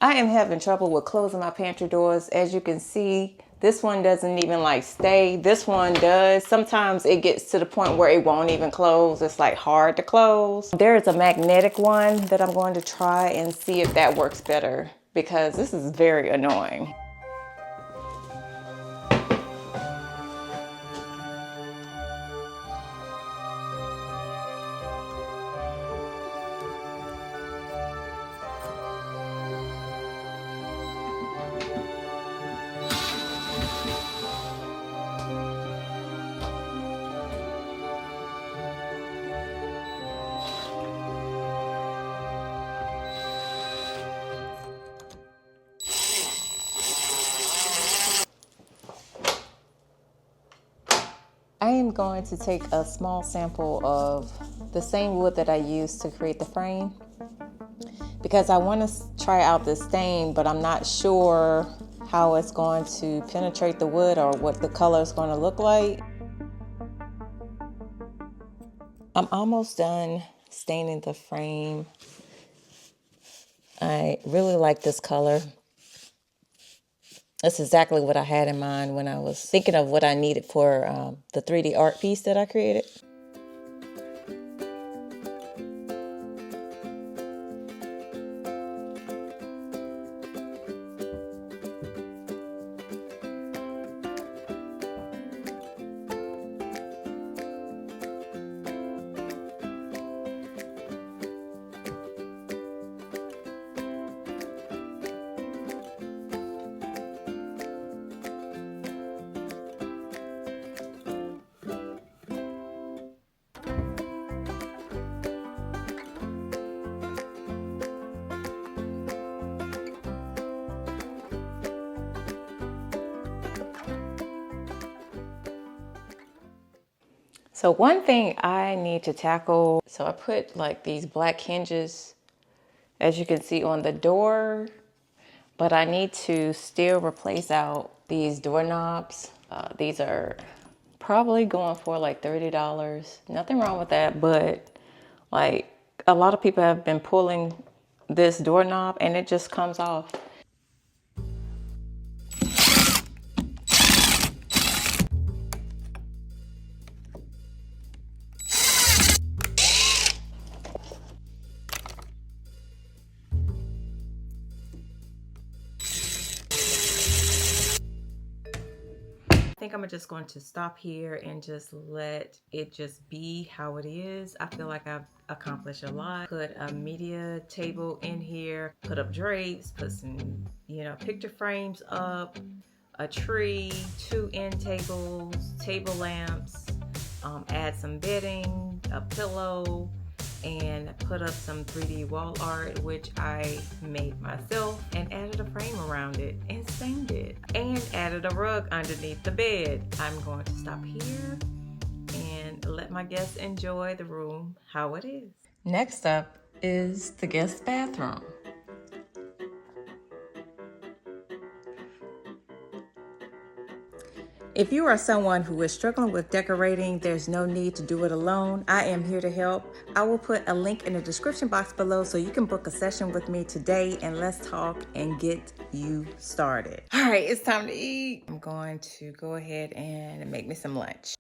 I am having trouble with closing my pantry doors. As you can see, this one doesn't even like stay. This one does. Sometimes it gets to the point where it won't even close. It's like hard to close. There is a magnetic one that I'm going to try and see if that works better, because this is very annoying. I am going to take a small sample of the same wood that I used to create the frame, because I want to try out the stain, but I'm not sure how it's going to penetrate the wood or what the color is going to look like. I'm almost done staining the frame. I really like this color. That's exactly what I had in mind when I was thinking of what I needed for the 3D art piece that I created. So one thing I need to tackle, so I put like these black hinges, as you can see, on the door, but I need to still replace out these doorknobs. These are probably going for like $30. Nothing wrong with that, but like a lot of people have been pulling this doorknob and it just comes off. I think I'm just going to stop here and just let it just be how it is. I feel like I've accomplished a lot. Put a media table in here, put up drapes, put some, picture frames up, a tree, 2 end tables, table lamps, add some bedding, a pillow, and put up some 3D wall art, which I made myself, and added a frame around it and stained it, and added a rug underneath the bed. I'm going to stop here and let my guests enjoy the room how it is. Next up is the guest bathroom. If you are someone who is struggling with decorating, there's no need to do it alone. I am here to help. I will put a link in the description box below so you can book a session with me today, and let's talk and get you started. All right, it's time to eat. I'm going to go ahead and make me some lunch.